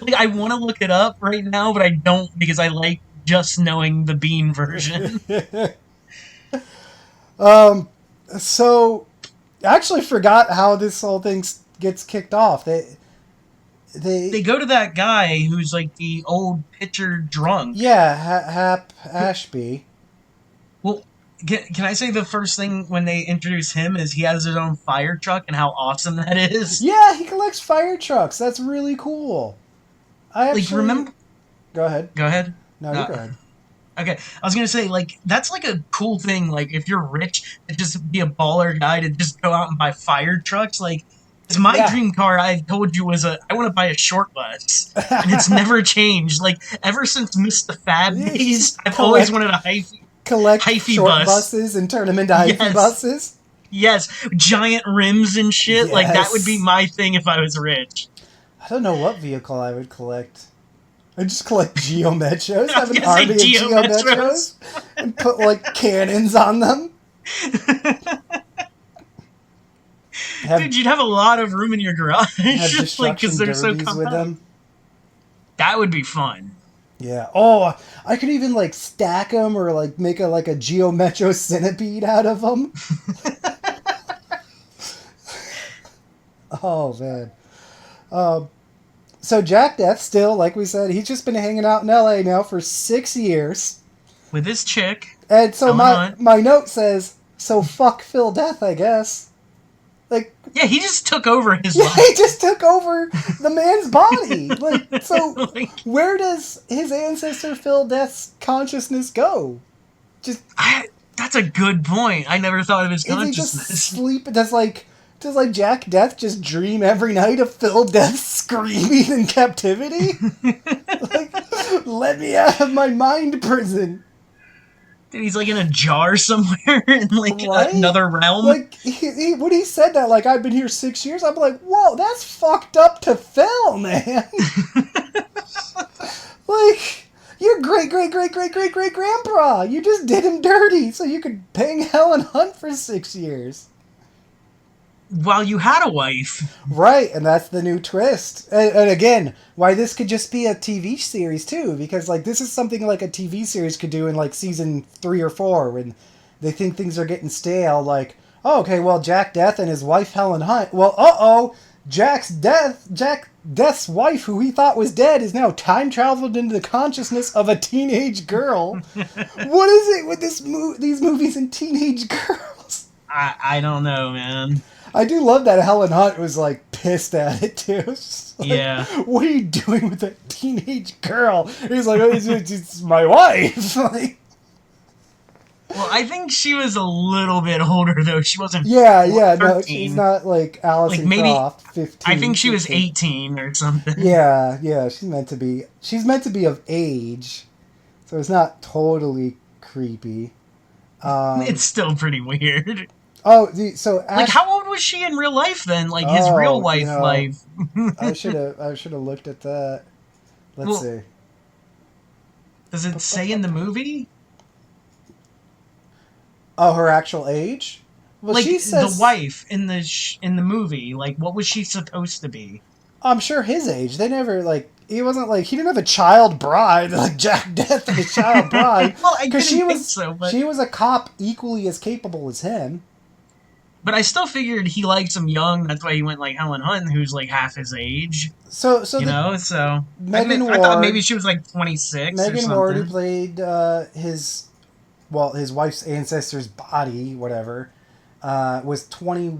C: Like, I want to look it up right now, but I don't because I like just knowing the Bean version.
B: So I actually forgot how this whole thing gets kicked off.
C: They go to that guy who's like the old pitcher drunk.
B: Yeah, Hap Ashby.
C: Well, can I say the first thing when they introduce him is he has his own fire truck and how awesome that is?
B: Yeah, he collects fire trucks. That's really cool. I
C: Like,
B: actually
C: remember?
B: Go ahead.
C: Go ahead.
B: No, you go ahead.
C: Okay, I was gonna say, like, that's like a cool thing. Like, if you're rich, to just be a baller guy to just go out and buy fire trucks. Like, it's my
B: Yeah.
C: dream car. I told you I want to buy a short bus, and it's never changed. Like, ever since Mr. Fab
B: Yeah,
C: days, I've always wanted a
B: collect
C: hyphy
B: short
C: bus.
B: buses and turn them into hyphy
C: Yes.
B: buses.
C: Yes, giant rims and shit.
B: Yes.
C: Like, that would be my thing if I was rich.
B: I don't know what vehicle I would collect. I just collect Geo Metros, have an
C: gonna say
B: army of
C: Geo
B: Geo
C: Metros.
B: Metros, and put like cannons on them.
C: Dude, you'd have a lot of room in your garage.
B: Have
C: Just like,
B: destruction
C: because they're so
B: derbies with
C: compact.
B: them.
C: That would be fun.
B: Yeah. Oh, I could even like stack them or like make a Geo Metro centipede out of them. Oh man. So Jack Death still, like we said, he's just been hanging out in LA now for 6 years.
C: With this chick.
B: And so
C: Helen Hunt.
B: my note says, so fuck Phil Death, I guess. Like,
C: Yeah, he just took over his
B: yeah,
C: life.
B: he just took over the man's body. Like, so
C: Like,
B: where does his ancestor Phil Death's consciousness go? Just
C: that's a good point. I never thought of his
B: is he just
C: consciousness.
B: sleep? Does Jack Death just dream every night of Phil Death screaming in captivity? Like, let me out of my mind prison.
C: Dude, he's like in a jar somewhere in like
B: Right?
C: another realm.
B: Like, when he said that, like, I've been here 6 years, I'm like, whoa, that's fucked up to Phil, man. Like, your great-great-great-great-great-great-grandpa, you just did him dirty so you could bang Helen Hunt for 6 years.
C: While you had a wife.
B: Right, and that's the new twist. And again, why this could just be a TV series, too, because, like, this is something like a TV series could do in, like, season 3 or 4 when they think things are getting stale, like, oh, okay, well, Jack Death and his wife Helen Hunt, well, Jack Death's wife, who he thought was dead, is now time traveled into the consciousness of a teenage girl. What is it with these movies and teenage girls?
C: I don't know, man.
B: I do love that Helen Hunt was, like, pissed at it, too. Like,
C: Yeah.
B: what are you doing with a teenage girl? He's like, oh, it's my wife. Like,
C: Well, I think she was a little bit older, though. She wasn't.
B: yeah, no,
C: 13.
B: she's not, like, Alison
C: Like, maybe-
B: Croft, 15.
C: I think she was
B: 16.
C: 18 or something.
B: Yeah, she's meant to be of age, so it's not totally creepy.
C: It's still pretty weird.
B: So
C: Like, how old was she in real life then? Like, his
B: Oh,
C: real wife
B: no.
C: life.
B: I should have looked at that. Let's
C: Well,
B: see.
C: Does it say in the movie?
B: Oh, her actual age? Well,
C: Like,
B: she says,
C: the wife in the movie. Like, what was she supposed to be?
B: I'm sure his age. They never, like, he wasn't, like, he didn't have a child bride, like Jack Death and his child bride.
C: Well, I didn't
B: Because
C: think so, but...
B: she was a cop equally as capable as him.
C: But I still figured he likes him young. That's why he went, like, Helen Hunt, who's, like, half his age.
B: So
C: You know? So...
B: Megan
C: I thought
B: Ward-
C: maybe she was, like, 26 or
B: Megan
C: something.
B: Ward, who played his wife's ancestor's body, whatever, was 20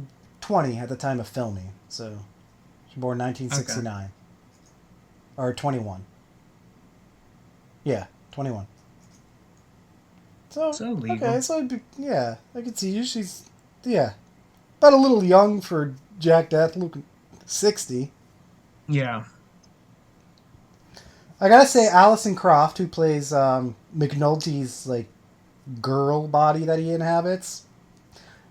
B: at the time of filming. So, she was born 1969. Okay. Or 21. Yeah, 21. So
C: legal.
B: Okay, so yeah, I can see you. She's, yeah, about a little young for Jack Death, looking 60.
C: Yeah.
B: I gotta say, Alison Croft, who plays McNulty's, like, girl body that he inhabits,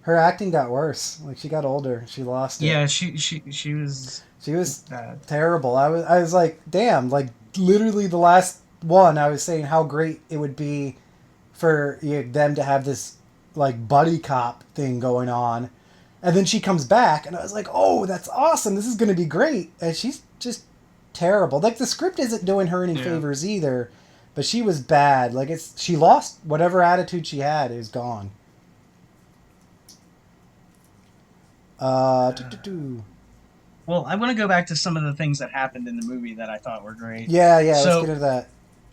B: her acting got worse. Like, she got older. She lost it.
C: Yeah, she was...
B: She was
C: bad.
B: terrible. I was like, damn, like, literally the last one, I was saying how great it would be for them to have this, like, buddy cop thing going on. And then she comes back, and I was like, oh, that's awesome. This is going to be great. And she's just terrible. Like, the script isn't doing her any favors either, but she was bad. Like, she lost whatever attitude she had is gone. Doo.
C: Well, I want to go back to some of the things that happened in the movie that I thought were great.
B: Yeah, let's get
C: So,
B: into that.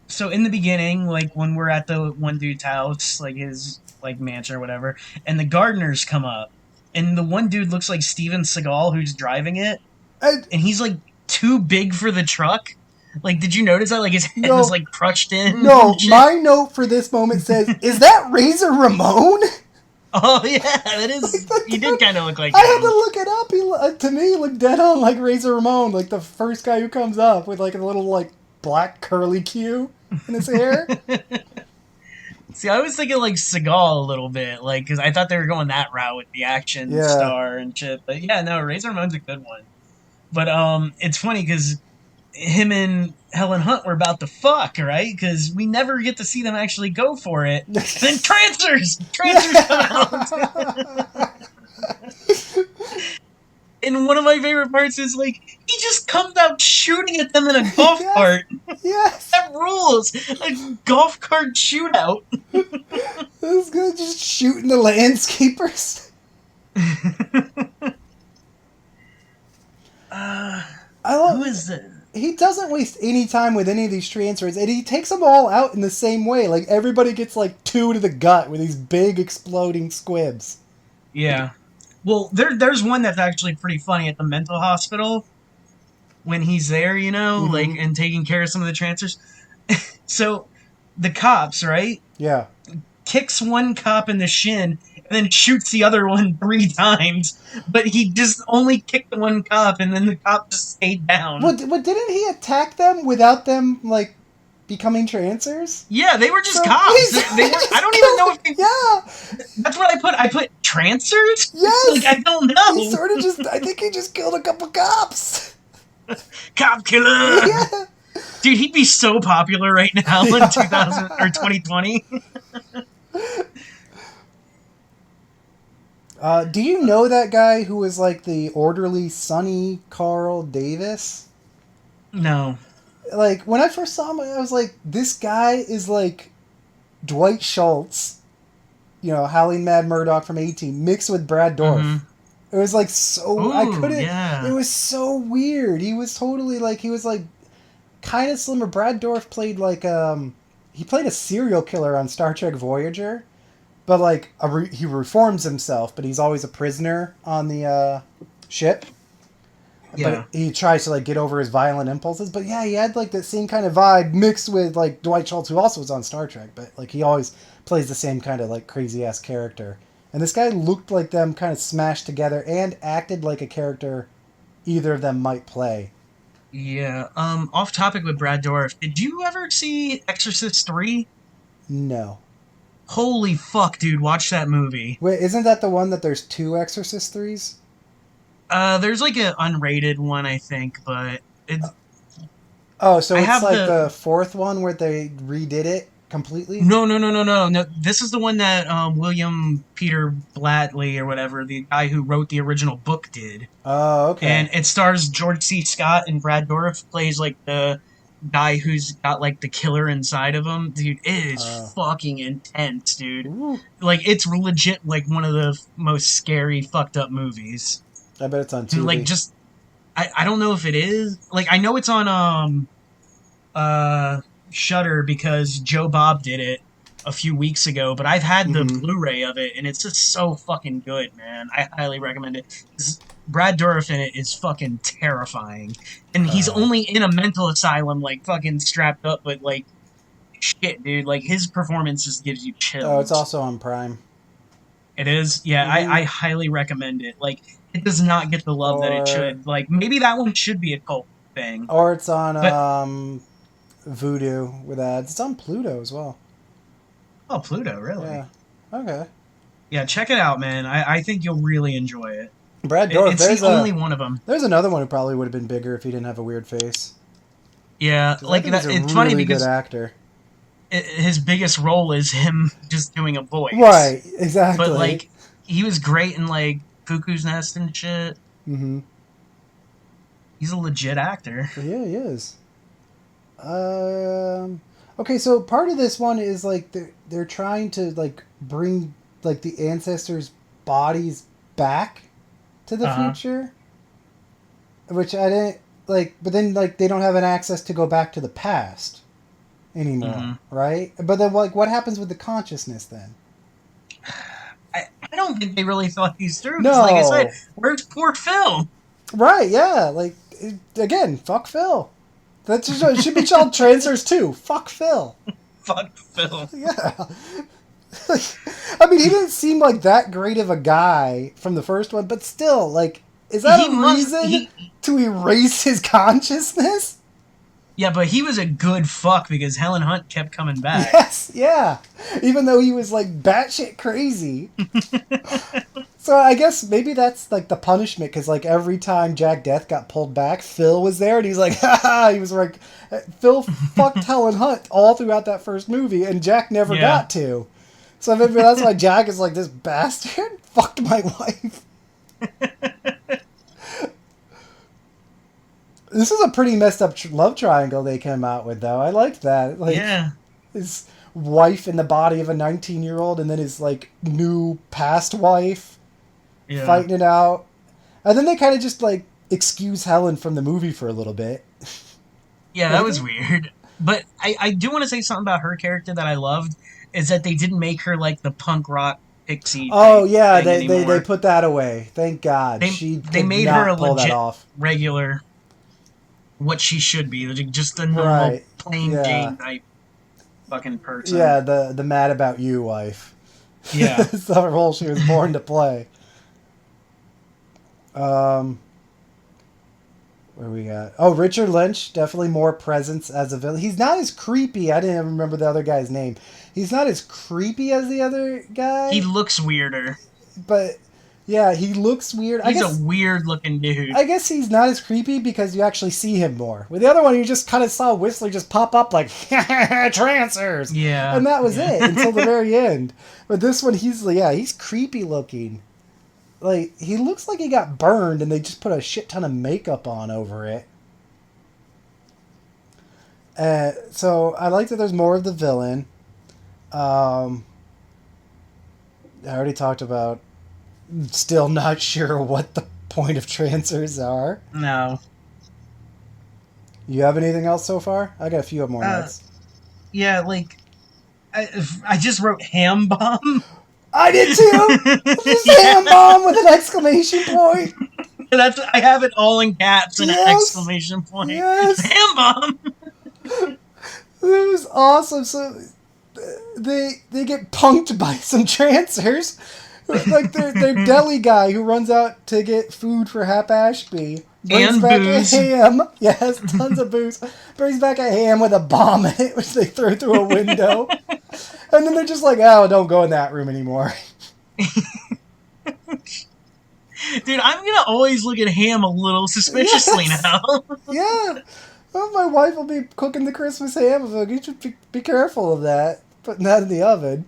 C: so in the beginning, like when we're at the one dude's house, like his like mansion or whatever, and the gardeners come up, and the one dude looks like Steven Seagal who's driving it,
B: And,
C: and he's like too big for the truck. Like, did you notice that? Like his head was
B: no,
C: like crushed in
B: no,
C: and shit.
B: my note for this moment says, is that Razor Ramon?
C: Oh yeah, that is. He did kind of look like
B: I had to
C: him.
B: look it up. To me, he looked dead on like Razor Ramon, like the first guy who comes up with like a little like black curly Q in his hair.
C: See, I was thinking like Seagal a little bit, like because I thought they were going that route with the action
B: Yeah.
C: star and shit. But yeah, no, Razor Ramon's a good one. But it's funny because him and Helen Hunt were about to fuck, right? Because we never get to see them actually go for it. And then Trancers come out. And one of my favorite parts is like he just comes out shooting at them in a golf
B: Yes.
C: cart.
B: Yes.
C: That rules. A golf cart shootout.
B: This guy just shooting the landscapers. I love.
C: Who is it?
B: He doesn't waste any time with any of these transfers, and he takes them all out in the same way. Like everybody gets like 2 to the gut with these big exploding squibs.
C: Yeah. Well, there's one that's actually pretty funny at the mental hospital when he's there, like and taking care of some of the Trancers. So the cops, right,
B: Yeah.
C: kicks one cop in the shin and then shoots the other one 3 times, but he just only kicked the one cop, and then the cop just stayed down.
B: But didn't he attack them without them like becoming Trancers?
C: Yeah, they were just
B: So
C: cops.
B: he's-
C: They were. I don't even know if they.
B: Yeah.
C: That's what I put. I put Trancers.
B: Yes.
C: Like I don't know.
B: He sort of just. I think he just killed a couple cops.
C: Cop killer.
B: Yeah.
C: Dude, he'd be so popular right now in 2000 or 2020.
B: Do you know that guy who was like the orderly Sonny Carl Davis?
C: No.
B: Like when I first saw him, I was like, this guy is like Dwight Schultz, Howling Mad Murdoch from 18, mixed with Brad Dourif.
C: Mm-hmm.
B: It was like so. I
C: Ooh,
B: couldn't.
C: yeah.
B: It was so weird. He was totally like kind of slimmer. Brad Dourif played like he played a serial killer on Star Trek Voyager, but like he reforms himself, but he's always a prisoner on the ship.
C: Yeah.
B: But he tries to like get over his violent impulses. But yeah, he had like that same kind of vibe mixed with like Dwight Schultz, who also was on Star Trek, but like he always plays the same kind of like crazy ass character. And this guy looked like them kind of smashed together and acted like a character either of them might play.
C: Yeah. Off topic with Brad Dourif. Did you ever see Exorcist 3?
B: No.
C: Holy fuck, dude! Watch that movie.
B: Wait, isn't that the one that there's 2 Exorcist 3s?
C: There's like an unrated one, I think, but it's
B: Oh, so
C: I
B: it's
C: have
B: like
C: the-
B: the 4th one where they redid it completely?
C: No. This is the one that William Peter Blatty or whatever, the guy who wrote the original book, did.
B: Oh, okay.
C: And it stars George C. Scott, and Brad Dourif plays like the guy who's got like the killer inside of him. Dude, it is fucking intense, dude.
B: Ooh,
C: Like it's legit like one of the most scary fucked up movies.
B: I bet it's on TV.
C: Like just I don't know if it is. Like I know it's on Shudder because Joe Bob did it a few weeks ago, but I've had the Blu-ray of it, and it's just so fucking good, man. I highly recommend it. Brad Dourif in it is fucking terrifying, and he's only in a mental asylum, like fucking strapped up, but like shit, dude. Like his performance just gives you chills.
B: Oh, it's also on Prime.
C: It is, yeah. I highly recommend it. Like it does not get the love that it should. Like maybe that one should be a cult thing.
B: Or it's on Voodoo with ads. It's on Pluto as well.
C: Oh, Pluto, really?
B: Yeah. Okay.
C: Yeah, check it out, man. I think you'll really enjoy it.
B: Brad Dourif.
C: It's the only one of them.
B: There's another one who probably would have been bigger if he didn't have a weird face.
C: Yeah, like
B: I think
C: that.
B: he's a
C: It's funny
B: really
C: because
B: good actor.
C: his biggest role is him just doing a voice.
B: Right. Exactly.
C: But like, he was great in like Cuckoo's Nest and shit.
B: Mm-hmm.
C: He's a legit actor.
B: Yeah, he is. Okay, so part of this one is like they're trying to like bring like the ancestors' bodies back. to the
C: Uh-huh.
B: future, which I didn't like. But then like they don't have an access to go back to the past
C: Hmm.
B: anymore, right? But then like what happens with the consciousness then?
C: I don't think they really thought these through because, like I said,
B: No,
C: where's poor Phil?
B: right? Yeah, like again, fuck Phil. That it should be called Trancers too. Fuck Phil.
C: Fuck Phil.
B: Yeah. I mean, he didn't seem like that great of a guy from the first one, but still, like, is that
C: He
B: a
C: must.
B: reason to erase his consciousness?
C: Yeah, but he was a good fuck because Helen Hunt kept coming back.
B: Yes, yeah. Even though he was like batshit crazy. So I guess maybe that's like the punishment because like every time Jack Death got pulled back, Phil was there and he's like, ha, he was like, Phil fucked Helen Hunt all throughout that first movie and Jack never
C: Yeah.
B: got to. So maybe that's why Jack is like, this bastard fucked my wife. This is a pretty messed up love triangle they came out with though. I liked that. Like
C: Yeah.
B: his wife in the body of a 19-year-old and then his like new past wife.
C: Yeah.
B: Fighting it out. And then they kind of just like excuse Helen from the movie for a little bit.
C: Yeah, that was weird. But I do want to say something about her character that I loved is that they didn't make her like the punk rock pixie
B: Oh
C: thing,
B: yeah,
C: thing
B: they
C: anymore.
B: put that away. Thank God.
C: They
B: She
C: they
B: could
C: made her a
B: not pull that
C: legit
B: off.
C: regular, what she should be, like, just a normal
B: Right.
C: plain
B: Yeah.
C: Jane type fucking person.
B: Yeah, the mad about you wife.
C: Yeah.
B: It's the role she was born to play. Where we got? Oh, Richard Lynch, definitely more presence as a villain. He's not as creepy. I didn't even remember the other guy's name. He's not as creepy as the other
C: He
B: guy,
C: looks weirder.
B: but yeah, he looks weird.
C: He's a weird looking dude.
B: I guess he's not as creepy because you actually see him more. With the other one, you just kind of saw Whistler just pop up like Trancers,
C: Yeah.
B: and that was
C: Yeah.
B: it until the very end. But this one, he's creepy looking. Like he looks like he got burned, and they just put a shit ton of makeup on over it. So I like that there's more of the villain. I already talked about. Still not sure what the point of Trancers are.
C: No.
B: You have anything else so far? I got a few more
C: Uh,
B: notes.
C: Yeah, like I just wrote ham bomb.
B: I did too. Just ham bomb with an exclamation point.
C: That's I have it all in caps and an
B: Yes.
C: exclamation point.
B: Yes.
C: Ham bomb.
B: It was awesome. So they get punked by some Trancers. Like their deli guy who runs out to get food for Hap Ashby brings
C: And
B: back
C: booze.
B: a ham. Yes, tons of booze. Brings back a ham with a bomb in it, which they throw through a window. And then they're just like, oh, don't go in that room anymore.
C: Dude, I'm gonna always look at ham a little suspiciously
B: Yes.
C: now.
B: Yeah. Well, my wife will be cooking the Christmas ham. I'm like, you should be careful of that. Putting that in the oven.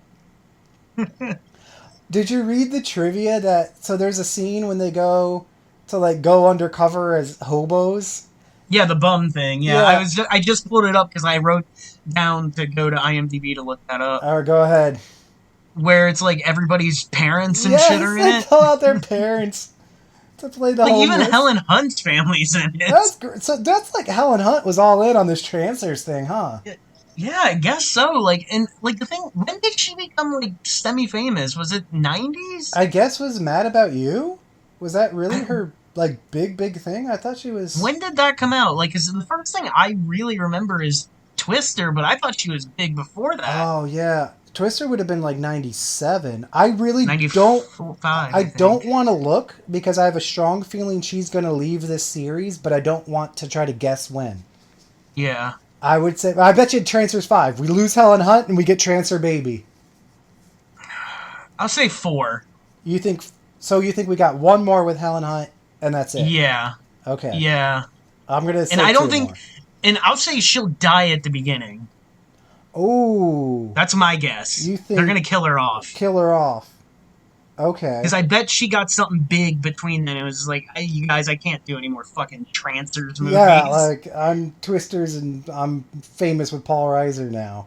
B: Did you read the trivia that... So there's a scene when they go to, like, go undercover as hobos.
C: Yeah, the bum thing. Yeah,
B: Yeah.
C: I just pulled it up because I wrote down to go to IMDb to look that up.
B: Or go ahead.
C: Where it's like everybody's parents and
B: Yes,
C: shit are in
B: they
C: it.
B: pull out their parents to play the
C: Like even
B: homeless.
C: Helen Hunt's family's in it.
B: That's great. So that's like Helen Hunt was all in on this Trancers thing, huh?
C: Yeah, I guess so. Like, and like the thing, when did she become like semi-famous? Was it 90s?
B: I guess was Mad About You? Was that really her like big thing? I thought she was...
C: When did that come out? Like, 'cause the first thing I really remember is Twister, but I thought she was big before that.
B: Oh yeah. Twister would have been like 97. I really
C: 95,
B: I don't want to look because I have a strong feeling she's going to leave this series, but I don't want to try to guess when.
C: Yeah.
B: I would say I bet you Trancers 5. We lose Helen Hunt and we get Trancer Baby.
C: I'll say 4.
B: You think we got one more with Helen Hunt and that's it.
C: Yeah.
B: Okay.
C: Yeah.
B: I'm going to say
C: And I don't
B: two
C: think...
B: more.
C: And I'll say she'll die at the beginning.
B: Ooh.
C: That's my guess.
B: You think-
C: They're gonna kill her off.
B: Kill her off. Okay.
C: Because I bet she got something big between them. It was like, hey, you guys, I can't do any more fucking Trancers movies.
B: Yeah, like I'm Twisters and I'm famous with Paul Reiser now.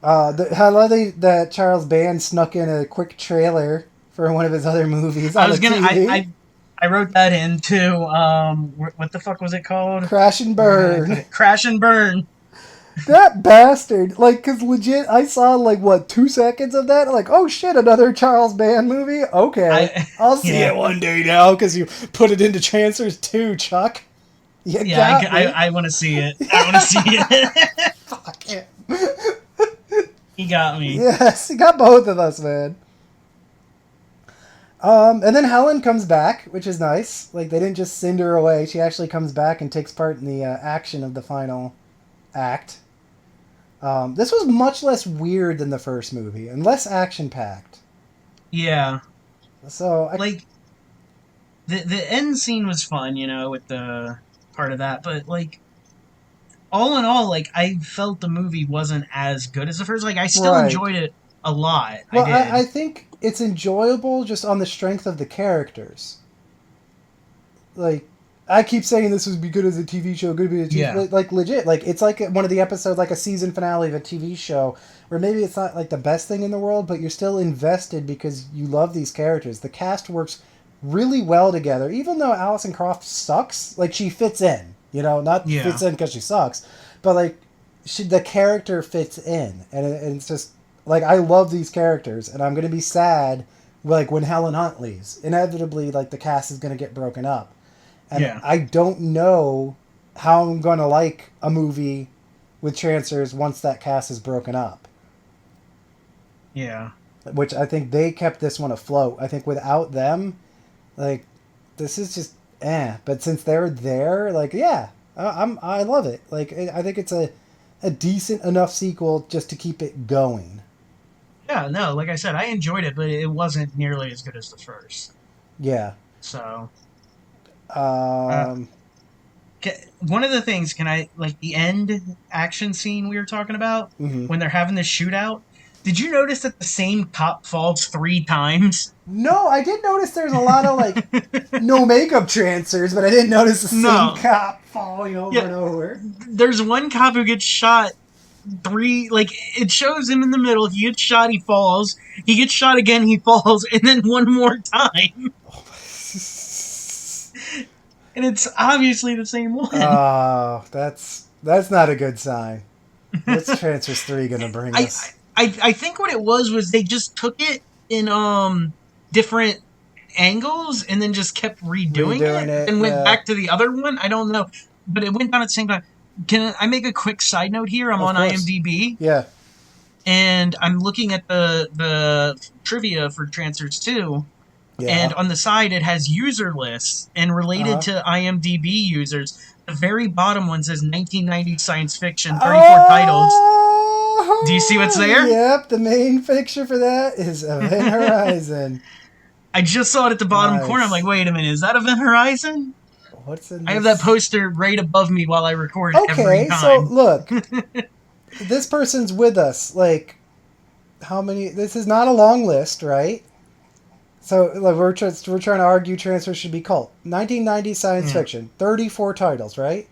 B: I love that Charles Band snuck in a quick trailer for one of his other movies
C: I
B: on
C: was
B: the
C: gonna.
B: TV.
C: I wrote that in too. What the fuck was it called?
B: Crash and
C: Where did I put
B: Burn.
C: it? Crash and Burn.
B: That bastard. Like, cause legit, I saw like what 2 seconds of that. Like, oh shit, another Charles Band movie. Okay,
C: I
B: I'll see
C: yeah
B: it one day now because you put it into Trancers too, Chuck. You
C: yeah.
B: got me.
C: I want to see it. I want to see it.
B: Fuck it.
C: He got me.
B: Yes, you got both of us, man. And then Helen comes back, which is nice. Like, they didn't just send her away. She actually comes back and takes part in the action of the final act. This was much less weird than the first movie and less action-packed.
C: Yeah.
B: So,
C: Like the end scene was fun, you know, with the part of that, but like all in all, like I felt the movie wasn't as good as the first. Like I still
B: right.
C: enjoyed it a lot.
B: Well,
C: I did.
B: I think it's enjoyable just on the strength of the characters. Like, I keep saying this would be good as a TV show, good as a TV
C: Yeah.
B: like legit. Like, it's like one of the episodes, like a season finale of a TV show, where maybe it's not like the best thing in the world, but you're still invested because you love these characters. The cast works really well together, even though Alison Croft sucks. Like, she fits in, you know, not
C: Yeah.
B: fits in because she sucks, but like, the character fits in, and it's just like I love these characters, and I'm gonna be sad like when Helen Hunt leaves. Inevitably, like the cast is gonna get broken up. And
C: Yeah.
B: I don't know how I'm going to like a movie with Trancers once that cast is broken up.
C: Yeah.
B: Which I think they kept this one afloat. I think without them, like, this is just But since they're there, like, yeah, I love it. Like, I think it's a decent enough sequel just to keep it going.
C: Yeah, no, like I said, I enjoyed it, but it wasn't nearly as good as the first.
B: Yeah.
C: So, uh,
B: Um,
C: one of the things, can I, like the end action scene we were talking about,
B: mhm.
C: when they're having the shootout, did you notice that the same cop falls 3 times?
B: No, I did notice there's a lot of, like, no makeup Trancers, but I didn't notice the
C: No.
B: same cop falling over
C: Yeah.
B: and over.
C: There's one cop who gets shot like, it shows him in the middle. He gets shot, he falls. He gets shot again, he falls, and then one more time. And it's obviously the same one.
B: Oh, that's not a good sign. What's Trancers 3 gonna bring us?
C: I think what it was they just took it in different angles and then just kept redoing it and went back to the other one. I don't know, but it went down at the same time. Can I make a quick side note here? I'm on IMDb.
B: Yeah.
C: And I'm looking at the trivia for Trancers 2.
B: Yeah.
C: And on the side, it has user lists. And related to IMDb users, the very bottom one says 1990 science fiction, 34 titles. Do you see what's there?
B: Yep, the main picture for that is Event Horizon.
C: I just saw it at the bottom
B: Nice.
C: corner. I'm like, wait a minute, is that Event Horizon?
B: What's in this?
C: I have that poster right above me while I record every
B: Okay,
C: time.
B: so look, this person's with us. Like, how many? This is not a long list, right? So like, we're trying to argue Trancers should be cult. 1990 science fiction, 34 titles, right?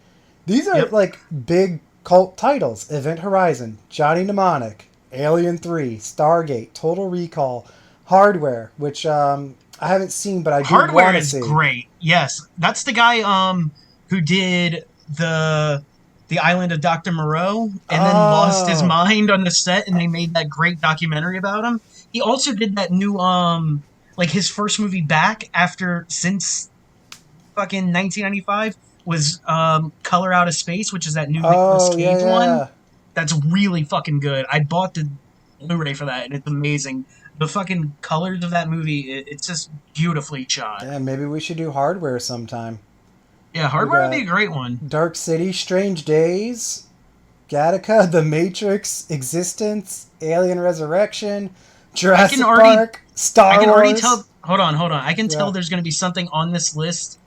B: These are like big cult titles: Event Horizon, Johnny Mnemonic, Alien 3, Stargate, Total Recall, Hardware, which I haven't seen, but I do want to see.
C: Hardware is great. Yes, that's the guy who did the Island of Dr. Moreau and then lost his mind on the set, and they made that great documentary about him. He also did that new like his first movie back since fucking 1995 was Color Out of Space, which is that new Nicolas Cage one. That's really fucking good. I bought the Blu-ray for that, and it's amazing. The fucking colors of that movie, it's just beautifully shot.
B: Yeah, maybe we should do Hardware sometime.
C: Yeah, Hardware would be a great one.
B: Dark City, Strange Days, Gattaca, The Matrix, Existence, Alien Resurrection, Jurassic Park, Star Wars.
C: Hold on. I can tell there's going to be something on this list.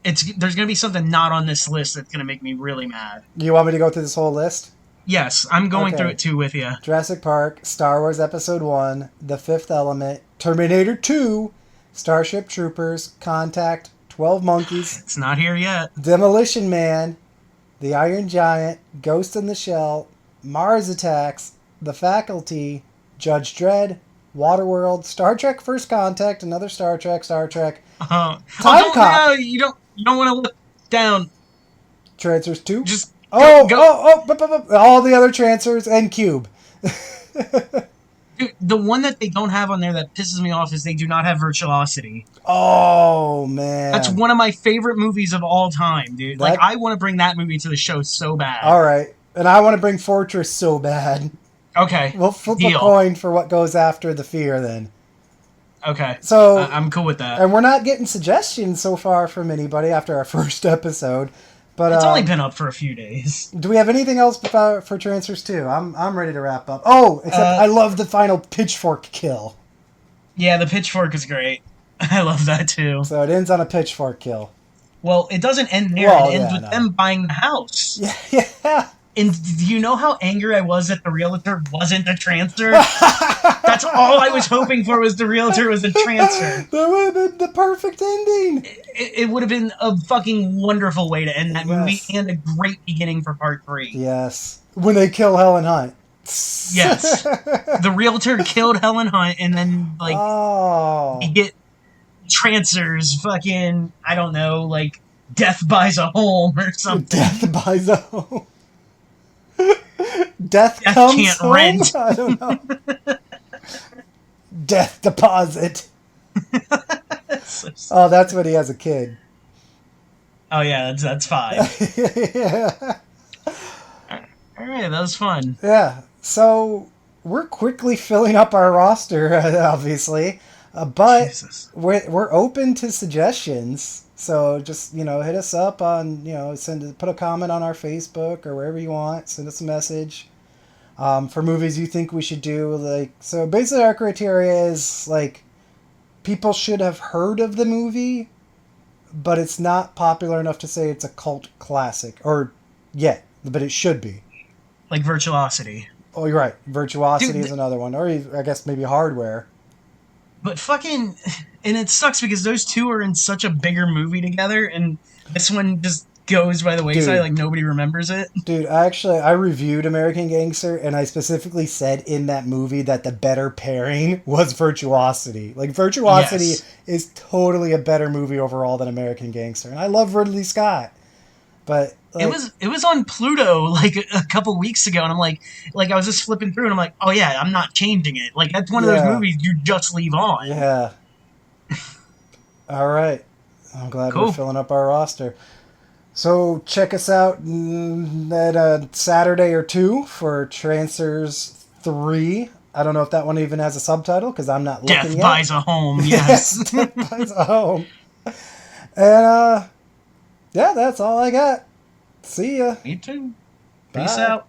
C: There's going to be something not on this list that's going to make me really mad.
B: You want me to go through this whole list?
C: Yes, I'm going through it too with you.
B: Jurassic Park, Star Wars Episode 1, The Fifth Element, Terminator 2, Starship Troopers, Contact, 12 Monkeys.
C: It's not here yet.
B: Demolition Man, The Iron Giant, Ghost in the Shell, Mars Attacks, The Faculty, Judge Dredd, Waterworld, Star Trek First Contact, another Star Trek, Time Cop,
C: you don't want to look down.
B: Trancers 2.
C: Just
B: go. All the other Trancers, and Cube.
C: Dude, the one that they don't have on there that pisses me off is they do not have Virtuosity.
B: Oh, man.
C: That's one of my favorite movies of all time, dude. Like, I want to bring that movie to the show so bad.
B: All right. And I want to bring Fortress so bad.
C: Okay.
B: We'll flip a coin for what goes after the fear then.
C: Okay.
B: So
C: I'm cool with that.
B: And we're not getting suggestions so far from anybody after our first episode. But
C: it's only been up for a few days.
B: Do we have anything else for Trancers 2? I'm ready to wrap up. Oh, except I love the final pitchfork kill.
C: Yeah, the pitchfork is great. I love that too.
B: So it ends on a pitchfork kill.
C: Well, it doesn't end there. It ends with them buying the house.
B: Yeah.
C: And do you know how angry I was that the realtor wasn't the Trancer? That's all I was hoping for, was the realtor was the Trancer.
B: That would have been the perfect ending.
C: It would have been a fucking wonderful way to end that movie, and a great beginning for part 3.
B: Yes. When they kill Helen Hunt.
C: Yes. The realtor killed Helen Hunt, and then, like, you get Trancers fucking, I don't know, like, Death Buys a Home or something.
B: Death Buys a Home. Death comes
C: can't
B: home?
C: rent.
B: I don't know. Death deposit. Oh, that's when he has a kid.
C: Oh yeah, that's fine.
B: Yeah.
C: All right, that was fun.
B: Yeah. So we're quickly filling up our roster, obviously, but we're open to suggestions. So just, hit us up on, put a comment on our Facebook or wherever you want. Send us a message for movies you think we should do. So basically our criteria is, people should have heard of the movie, but it's not popular enough to say it's a cult classic. Or yet, but it should be.
C: Like Virtuosity.
B: Oh, you're right. Virtuosity is another one. Or I guess maybe Hardware.
C: But fucking... And it sucks because those two are in such a bigger movie together, and this one just goes by the wayside, like nobody remembers it.
B: Dude, I reviewed American Gangster, and I specifically said in that movie that the better pairing was Virtuosity. Like, Virtuosity is totally a better movie overall than American Gangster. And I love Ridley Scott. But
C: it was on Pluto like a couple weeks ago, and I'm like I was just flipping through, and I'm like, oh yeah, I'm not changing it. Like, that's one of those movies you just leave on.
B: Yeah. All right. I'm glad we're filling up our roster. So check us out at a Saturday or 2 for Trancers 3. I don't know if that one even has a subtitle because I'm not looking yet.
C: Death Buys a Home, yes.
B: Death Buys a Home. And, yeah, that's all I got. See ya.
C: Me too. Peace out.